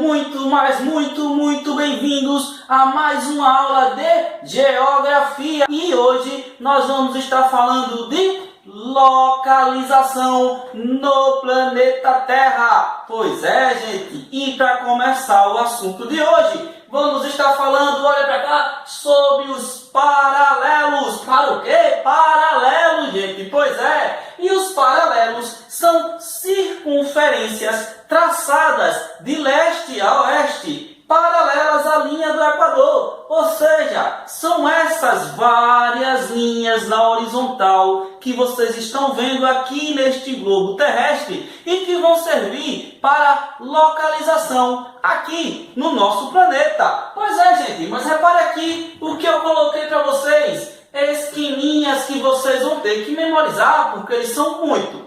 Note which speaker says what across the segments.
Speaker 1: muito bem-vindos a mais uma aula de Geografia. E hoje nós vamos estar falando de localização no planeta Terra. Pois é, gente, e para começar o assunto de hoje, vamos estar falando, olha para cá, sobre os paralelos. Para o quê? Paralelos, gente. Pois é, e os paralelos são circunferências traçadas de leste a oeste, paralelas à linha do Equador. Ou seja, são essas várias linhas na horizontal que vocês estão vendo aqui neste globo terrestre e que vão servir para localização aqui no nosso planeta. Pois é, gente, mas repare aqui o que eu coloquei para vocês. Esquininhas que vocês vão ter que memorizar, porque eles são muito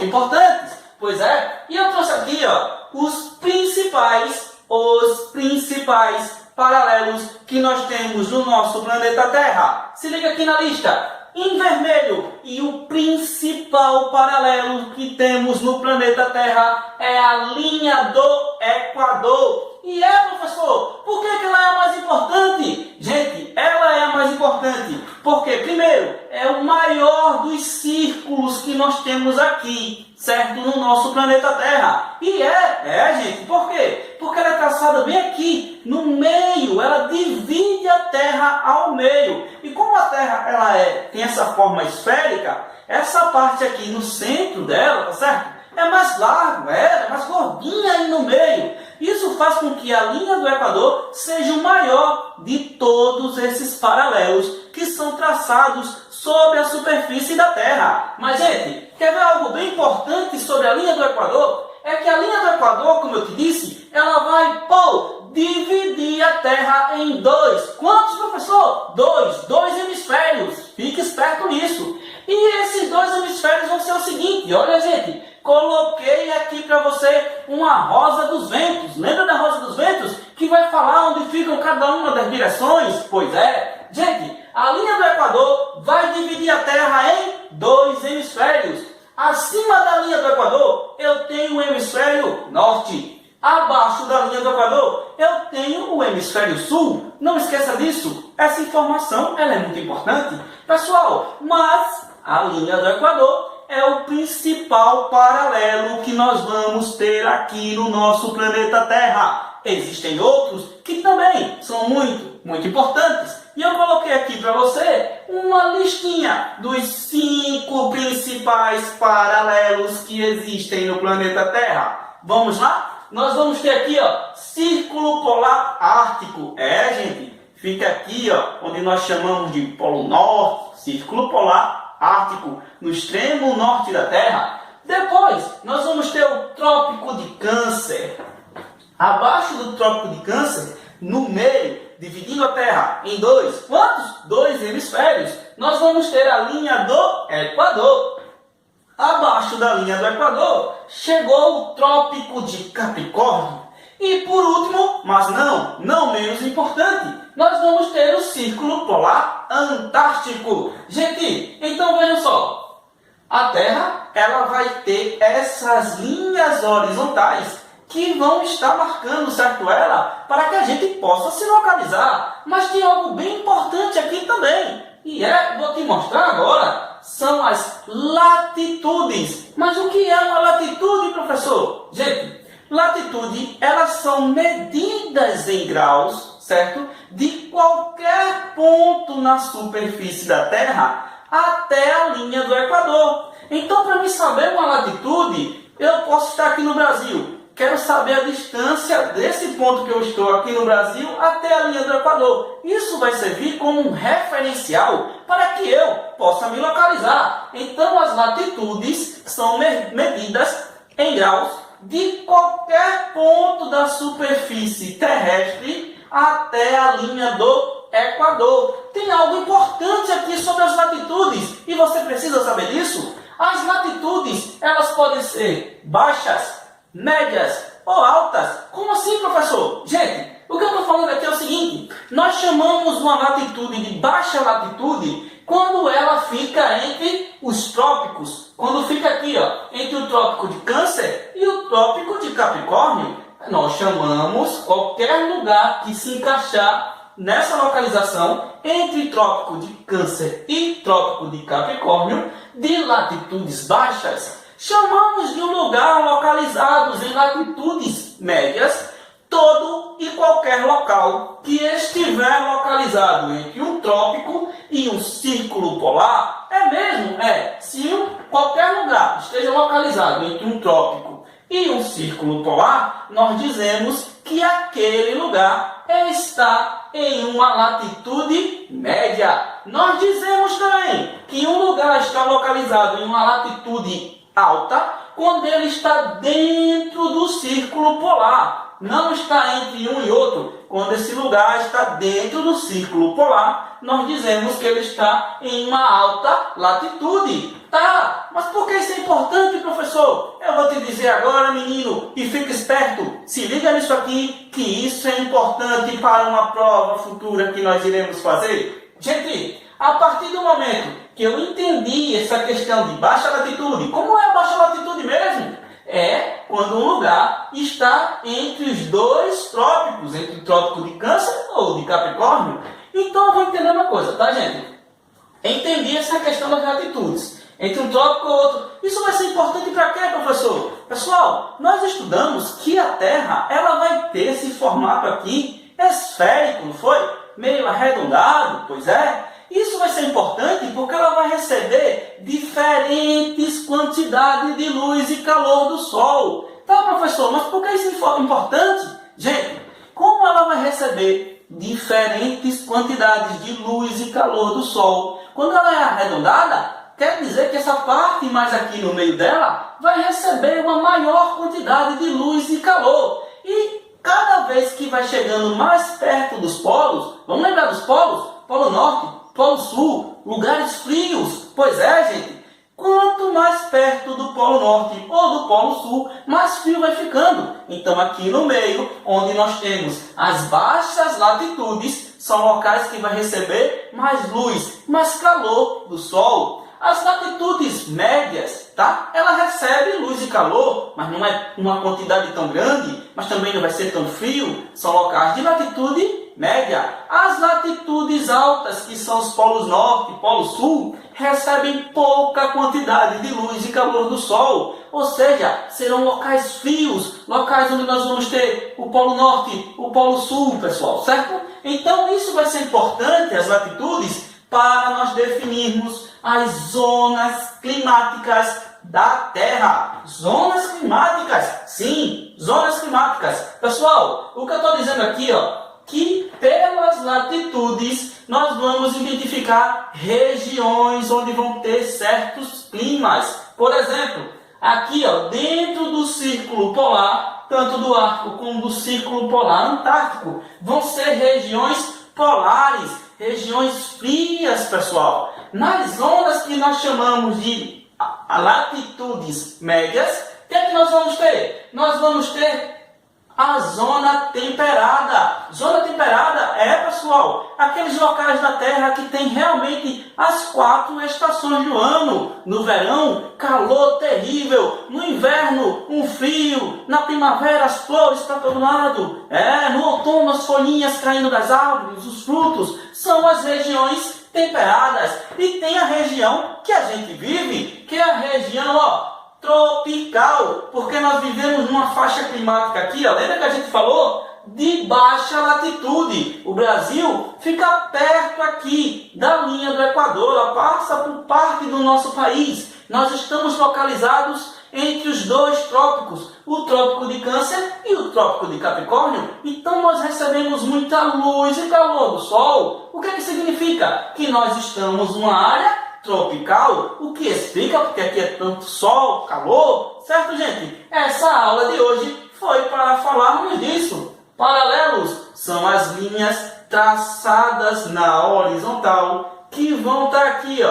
Speaker 1: importantes. Pois é, e eu trouxe aqui, os principais paralelos que nós temos no nosso planeta Terra. Se liga aqui na lista. Em vermelho, e o principal paralelo que temos no planeta Terra é a linha do Equador. E professor, por que ela é a mais importante? Gente, ela é a mais importante porque, primeiro, é o maior dos círculos que nós temos aqui, certo? No nosso planeta Terra. E gente, por quê? Porque ela é traçada bem aqui, no meio, ela divide a Terra ao meio. E como a Terra tem essa forma esférica, essa parte aqui no centro dela, tá certo? É mais largo, é mais gordinha aí no meio. Isso faz com que a linha do Equador seja o maior de todos esses paralelos que são traçados sobre a superfície da Terra. Mas, gente, quer ver algo bem importante sobre a linha do Equador? É que a linha do Equador, como eu te disse, ela vai dividir a Terra em dois. Quantos, professor? Dois hemisférios. Fique esperto nisso. E esses dois hemisférios vão ser o seguinte, olha, gente, coloquei aqui para você uma rosa dos ventos. Lembra da rosa dos ventos? Que vai falar onde ficam cada uma das direções? Pois é, gente, a linha do Equador vai dividir a Terra em dois hemisférios. Acima da linha do Equador, eu tenho o hemisfério norte. Abaixo da linha do Equador, eu tenho o hemisfério sul. Não esqueça disso. Essa informação ela é muito importante. Pessoal, mas a linha do Equador é o principal paralelo que nós vamos ter aqui no nosso planeta Terra. Existem outros que também são muito importantes. E eu coloquei aqui para você uma listinha dos 5 principais paralelos que existem no planeta Terra. Vamos lá? Nós vamos ter aqui, Círculo Polar Ártico. Gente, fica aqui, onde nós chamamos de Polo Norte, Círculo Polar Ártico, no extremo norte da Terra. Depois, nós vamos ter o Trópico de Câncer. Abaixo do Trópico de Câncer, no meio, dividindo a Terra em dois. Quantos? 2 hemisférios. Nós vamos ter a linha do Equador. Abaixo da linha do Equador, chegou o Trópico de Capricórnio. E por último, mas não menos importante, nós vamos ter o Círculo Polar Antártico. Gente, então vejam só. A Terra ela vai ter essas linhas horizontais que vão estar marcando, certo, ela, para que a gente possa se localizar. Mas tem algo bem importante aqui também. E vou te mostrar agora, são as latitudes. Mas o que é uma latitude, professor? Gente, latitude, elas são medidas em graus, certo? De qualquer ponto na superfície da Terra até a linha do Equador. Então, para mim saber uma latitude, eu posso estar aqui no Brasil. Quero saber a distância desse ponto que eu estou aqui no Brasil até a linha do Equador. Isso vai servir como um referencial para que eu possa me localizar. Então, as latitudes são medidas em graus de qualquer ponto da superfície terrestre até a linha do Equador. Tem algo importante aqui sobre as latitudes e você precisa saber disso. As latitudes, elas podem ser baixas, médias ou altas. Como assim, professor? Gente, o que eu estou falando aqui é o seguinte. Nós chamamos uma latitude de baixa latitude quando ela fica entre os trópicos. Quando fica aqui, entre o Trópico de Câncer e o Trópico de Capricórnio. nós chamamos qualquer lugar que se encaixar nessa localização entre Trópico de Câncer e Trópico de Capricórnio de latitudes baixas. Chamamos de um lugar localizado em latitudes médias todo e qualquer local que estiver localizado entre um trópico e um círculo polar. É mesmo? Se qualquer lugar esteja localizado entre um trópico e um círculo polar, nós dizemos que aquele lugar está em uma latitude média. Nós dizemos também que um lugar está localizado em uma latitude alta quando ele está dentro do círculo polar. Não está entre um e outro. Quando esse lugar está dentro do círculo polar, nós dizemos que ele está em uma alta latitude. Tá, mas por que isso é importante, professor? Eu vou te dizer agora, menino, e fica esperto. Se liga nisso aqui, que isso é importante para uma prova futura que nós iremos fazer. Gente, a partir do momento que eu entendi essa questão de baixa latitude, como é a baixa latitude mesmo? É quando um lugar está entre os dois trópicos, entre o trópico de Câncer ou de Capricórnio. Então eu vou entender uma coisa, tá, gente? Entendi essa questão das latitudes, entre um trópico e outro. Isso vai ser importante para quê, professor? Pessoal, nós estudamos que a Terra ela vai ter esse formato aqui esférico, não foi? Meio arredondado, pois é. Isso vai ser importante porque ela vai receber diferentes quantidades de luz e calor do Sol. Tá, professor, mas por que isso é importante? Gente, como ela vai receber diferentes quantidades de luz e calor do Sol, quando ela é arredondada, quer dizer que essa parte mais aqui no meio dela vai receber uma maior quantidade de luz e calor. E cada vez que vai chegando mais perto dos polos, vamos lembrar dos polos? Polo Norte, Polo Sul, lugares frios. Pois é, gente, quanto mais perto do Polo Norte ou do Polo Sul, mais frio vai ficando. Então aqui no meio, onde nós temos as baixas latitudes, são locais que vai receber mais luz, mais calor do Sol. As latitudes médias, tá? Ela recebe luz e calor, mas não é uma quantidade tão grande, mas também não vai ser tão frio. São locais de latitude média. As latitudes altas, que são os polos norte e polo sul, recebem pouca quantidade de luz e calor do Sol. Ou seja, serão locais frios, locais onde nós vamos ter o polo norte, o polo sul, pessoal, certo? Então isso vai ser importante, as latitudes, para nós definirmos as zonas climáticas da Terra. Zonas climáticas, sim, zonas climáticas. Pessoal, o que eu estou dizendo aqui, que pelas latitudes nós vamos identificar regiões onde vão ter certos climas. Por exemplo, aqui dentro do círculo polar, tanto do Ártico como do círculo polar antártico, vão ser regiões polares, regiões frias, pessoal. Nas zonas que nós chamamos de latitudes médias, o que é que nós vamos ter? Nós vamos ter a zona temperada. Zona temperada pessoal, aqueles locais da Terra que tem realmente as 4 estações do ano. No verão, calor terrível. No inverno, um frio. Na primavera, as flores para todo lado. No outono, as folhinhas caindo das árvores, os frutos. São as regiões temperadas. E tem a região que a gente vive, que é a região, tropical, porque nós vivemos numa faixa climática aqui, lembra que a gente falou? De baixa latitude. O Brasil fica perto aqui da linha do Equador, ela passa por parte do nosso país. Nós estamos localizados entre os dois trópicos, o trópico de Câncer e o trópico de Capricórnio. Então nós recebemos muita luz e calor do Sol. O que significa? Que nós estamos numa área tropical, o que explica porque aqui é tanto sol, calor, certo, gente? Essa aula de hoje foi para falarmos disso. Paralelos são as linhas traçadas na horizontal que vão estar aqui,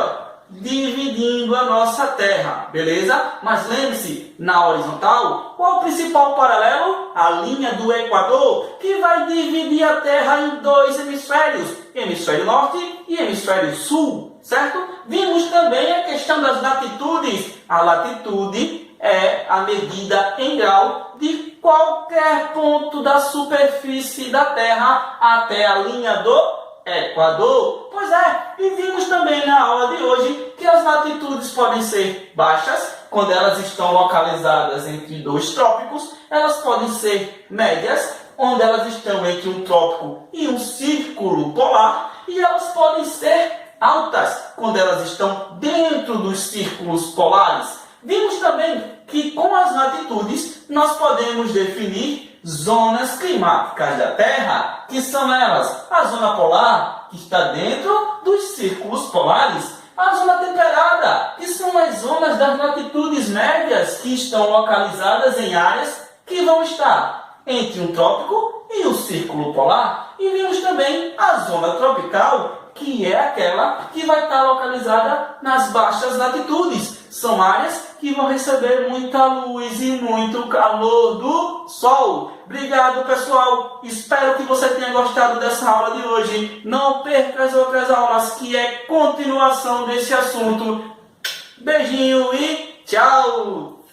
Speaker 1: dividindo a nossa Terra, beleza? Mas lembre-se, na horizontal, qual o principal paralelo? A linha do Equador, que vai dividir a Terra em 2 hemisférios, hemisfério norte e hemisfério sul, certo? Vimos também a questão das latitudes, a latitude é a medida em grau de qualquer ponto da superfície da Terra até a linha do Equador. Pois é, e vimos também na aula de hoje que as latitudes podem ser baixas, quando elas estão localizadas entre dois trópicos, elas podem ser médias, onde elas estão entre um trópico e um círculo polar, e elas podem ser altas, quando elas estão dentro dos círculos polares. Vimos também que com as latitudes nós podemos definir zonas climáticas da Terra, que são elas a zona polar, que está dentro dos círculos polares, a zona temperada, que são as zonas das latitudes médias, que estão localizadas em áreas que vão estar entre um trópico e um círculo polar. E vimos também a zona tropical, que é aquela que vai estar localizada nas baixas latitudes. São áreas que vão receber muita luz e muito calor do sol. Obrigado, pessoal. Espero que você tenha gostado dessa aula de hoje. Não perca as outras aulas, que é continuação desse assunto. Beijinho e tchau!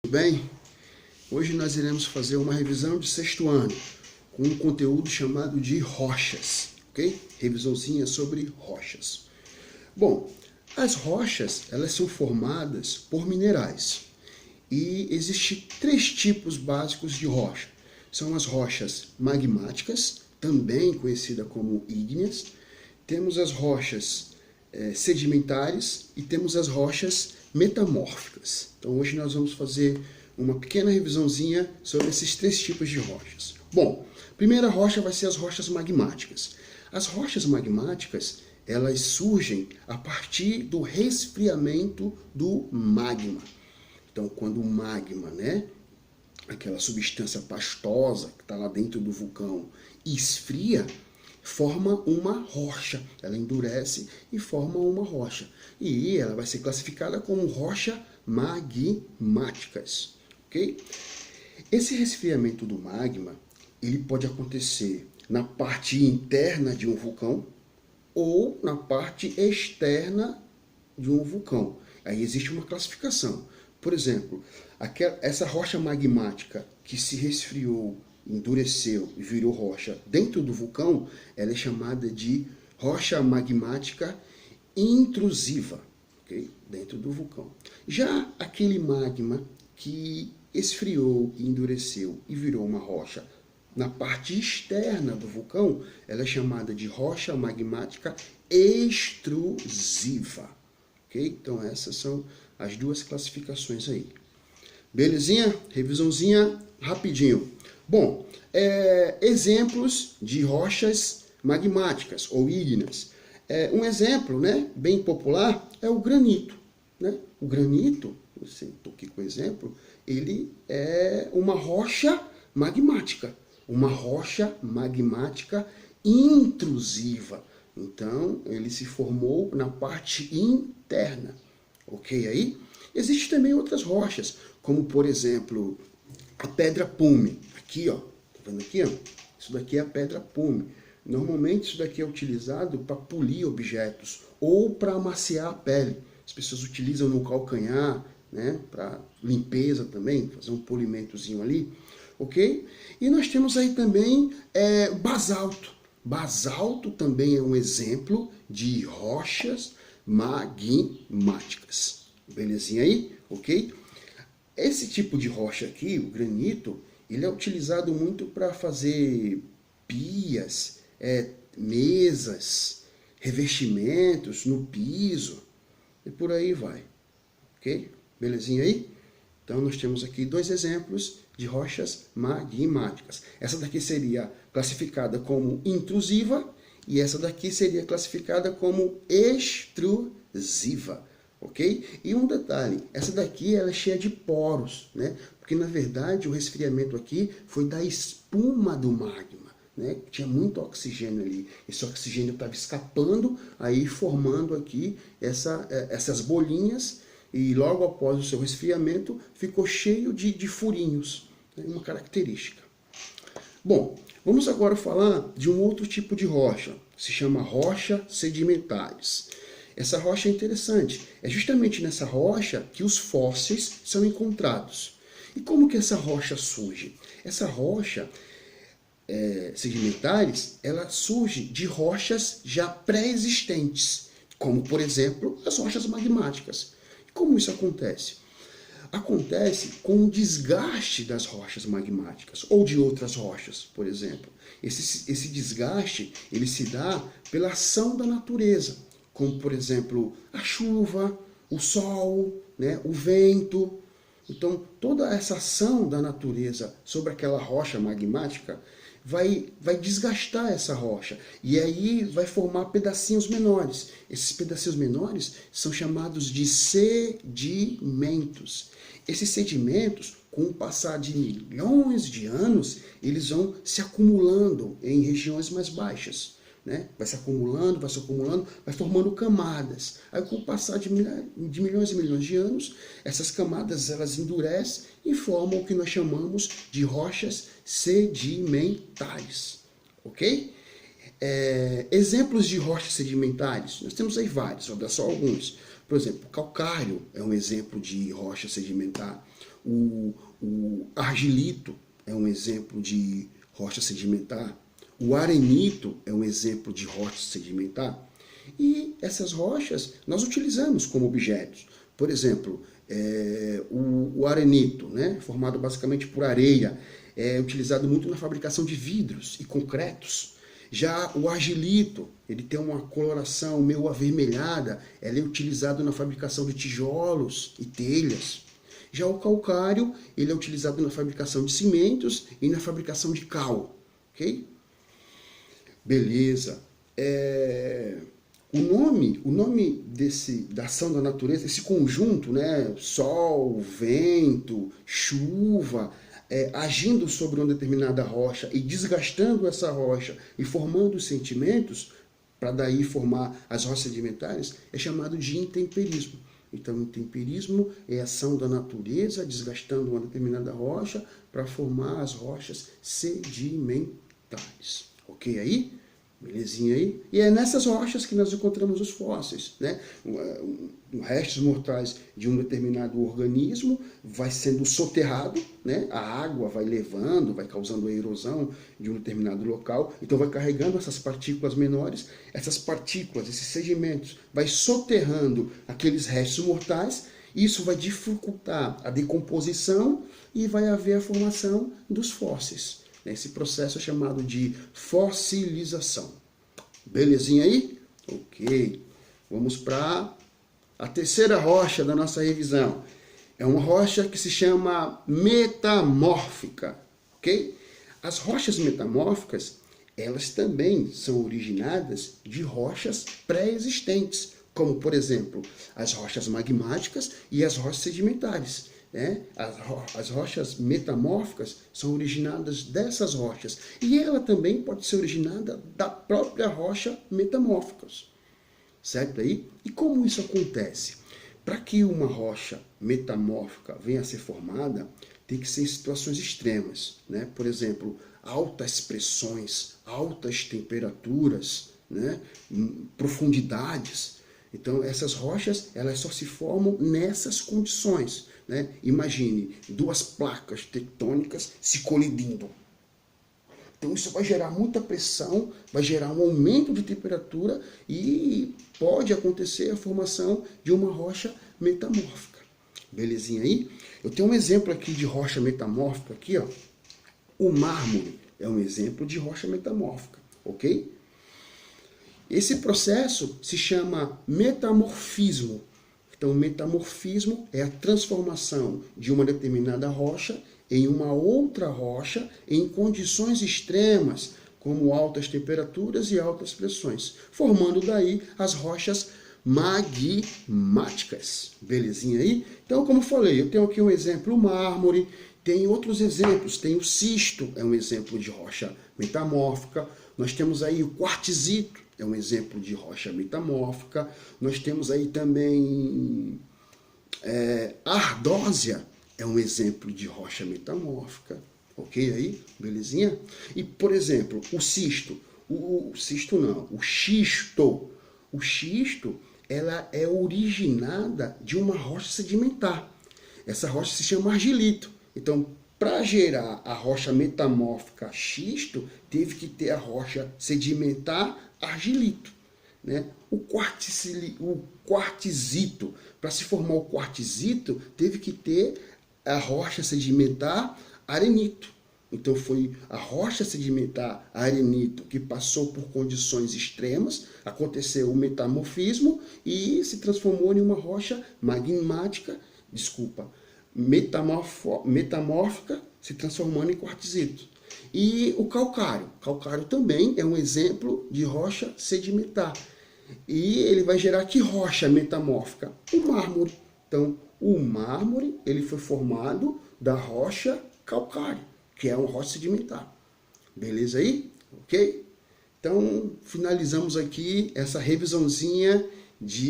Speaker 2: Tudo bem? Hoje nós iremos fazer uma revisão de sexto ano, com um conteúdo chamado de rochas, ok? Revisãozinha sobre rochas. Bom, as rochas, elas são formadas por minerais. E existem três tipos básicos de rocha. São as rochas magmáticas, também conhecidas como ígneas. Temos as rochas sedimentares e temos as rochas metamórficas. Então hoje nós vamos fazer uma pequena revisãozinha sobre esses três tipos de rochas. Bom, a primeira rocha vai ser as rochas magmáticas. As rochas magmáticas, elas surgem a partir do resfriamento do magma. Então, quando o magma, né, aquela substância pastosa que está lá dentro do vulcão, esfria, forma uma rocha. Ela endurece e forma uma rocha. E ela vai ser classificada como rocha magmáticas. Okay? Esse resfriamento do magma, ele pode acontecer na parte interna de um vulcão ou na parte externa de um vulcão. Aí existe uma classificação. Por exemplo, essa rocha magmática que se resfriou, endureceu e virou rocha dentro do vulcão, ela é chamada de rocha magmática intrusiva, okay? Dentro do vulcão. Já aquele magma que esfriou, endureceu e virou uma rocha na parte externa do vulcão, ela é chamada de rocha magmática extrusiva. Ok? Então essas são as duas classificações aí. Belezinha? Revisãozinha rapidinho. Bom, exemplos de rochas magmáticas ou ígneas. Um exemplo, né, bem popular é o granito. Né? O granito, estou aqui com o exemplo, ele é uma rocha magmática. Uma rocha magmática intrusiva. Então, ele se formou na parte interna. Ok aí? Existem também outras rochas, como por exemplo, a pedra pume. Aqui, ó. Tá vendo aqui, ó? Isso daqui é a pedra pume. Normalmente isso daqui é utilizado para polir objetos ou para amaciar a pele. As pessoas utilizam no calcanhar, né, para limpeza também, fazer um polimentozinho ali. Ok? E nós temos aí também basalto. Basalto também é um exemplo de rochas magmáticas. Belezinha aí? Ok? Esse tipo de rocha aqui, o granito, ele é utilizado muito para fazer pias, mesas, revestimentos no piso e por aí vai. Ok? Belezinha aí? Então nós temos aqui dois exemplos de rochas magmáticas. Essa daqui seria classificada como intrusiva e essa daqui seria classificada como extrusiva, ok? E um detalhe, essa daqui ela é cheia de poros, né? Porque na verdade o resfriamento aqui foi da espuma do magma, né? Tinha muito oxigênio ali. Esse oxigênio estava escapando, aí formando aqui essas bolinhas. E logo após o seu resfriamento, ficou cheio de furinhos. É uma característica. Bom, vamos agora falar de um outro tipo de rocha. Se chama rocha sedimentares. Essa rocha é interessante. É justamente nessa rocha que os fósseis são encontrados. E como que essa rocha surge? Essa rocha sedimentares, ela surge de rochas já pré-existentes, como, por exemplo, as rochas magmáticas. Como isso acontece? Acontece com o desgaste das rochas magmáticas ou de outras rochas, por exemplo. Esse desgaste ele se dá pela ação da natureza, como, por exemplo, a chuva, o sol, né, o vento. Então, toda essa ação da natureza sobre aquela rocha magmática vai desgastar essa rocha. E aí vai formar pedacinhos menores. Esses pedacinhos menores são chamados de sedimentos. Esses sedimentos, com o passar de milhões de anos, eles vão se acumulando em regiões mais baixas. Né? Vai se acumulando, vai formando camadas. Aí, com o passar de milhões e milhões de anos, essas camadas elas endurecem e formam o que nós chamamos de rochas sedimentares. Ok? Exemplos de rochas sedimentares, nós temos aí vários, vou dar só alguns. Por exemplo, o calcário é um exemplo de rocha sedimentar. O argilito é um exemplo de rocha sedimentar. O arenito é um exemplo de rocha sedimentar. E essas rochas nós utilizamos como objetos. Por exemplo, o arenito, né, formado basicamente por areia, é utilizado muito na fabricação de vidros e concretos. Já o argilito, ele tem uma coloração meio avermelhada, ele é utilizado na fabricação de tijolos e telhas. Já o calcário, ele é utilizado na fabricação de cimentos e na fabricação de cal. Ok? Beleza. O nome da ação da natureza, esse conjunto, né, sol, vento, chuva, agindo sobre uma determinada rocha e desgastando essa rocha e formando sedimentos, para daí formar as rochas sedimentares, é chamado de intemperismo. Então, o intemperismo é a ação da natureza desgastando uma determinada rocha para formar as rochas sedimentares. Ok aí? Belezinha aí? E é nessas rochas que nós encontramos os fósseis, né? Restos mortais de um determinado organismo vai sendo soterrado, né? A água vai levando, vai causando a erosão de um determinado local, então vai carregando essas partículas menores, essas partículas, esses sedimentos, vai soterrando aqueles restos mortais, isso vai dificultar a decomposição e vai haver a formação dos fósseis. Esse processo é chamado de fossilização. Belezinha aí? Ok. Vamos para a terceira rocha da nossa revisão. É uma rocha que se chama metamórfica. Ok? As rochas metamórficas, elas também são originadas de rochas pré-existentes, como, por exemplo, as rochas magmáticas e as rochas sedimentares. As rochas metamórficas são originadas dessas rochas. E ela também pode ser originada da própria rocha metamórfica. Certo aí? E como isso acontece? Para que uma rocha metamórfica venha a ser formada, tem que ser em situações extremas. Né? Por exemplo, altas pressões, altas temperaturas, né? Profundidades. Então, essas rochas elas só se formam nessas condições. Né? Imagine duas placas tectônicas se colidindo. Então, isso vai gerar muita pressão, vai gerar um aumento de temperatura e pode acontecer a formação de uma rocha metamórfica. Belezinha aí? Eu tenho um exemplo aqui de rocha metamórfica. Aqui, ó. O mármore é um exemplo de rocha metamórfica. Ok? Esse processo se chama metamorfismo. Então, o metamorfismo é a transformação de uma determinada rocha em uma outra rocha em condições extremas, como altas temperaturas e altas pressões, formando daí as rochas magmáticas. Belezinha aí? Então, como falei, eu tenho aqui um exemplo, o mármore, tem outros exemplos, tem o cisto, é um exemplo de rocha metamórfica, nós temos aí o quartzito, é um exemplo de rocha metamórfica. Nós temos aí também a ardósia, é um exemplo de rocha metamórfica. Ok aí? Belezinha? E, por exemplo, o cisto. O xisto. O xisto ela é originada de uma rocha sedimentar. Essa rocha se chama argilito. Então, para gerar a rocha metamórfica xisto, teve que ter a rocha sedimentar argilito. Né? O quartzito, para se formar o quartzito, teve que ter a rocha sedimentar arenito. Então foi a rocha sedimentar arenito que passou por condições extremas, aconteceu o metamorfismo e se transformou em uma rocha magmática, metamórfica, se transformando em quartzito. E o calcário. Calcário também é um exemplo de rocha sedimentar. E ele vai gerar que rocha metamórfica? O mármore. Então, o mármore ele foi formado da rocha calcário, que é uma rocha sedimentar. Beleza aí? Ok? Então, finalizamos aqui essa revisãozinha de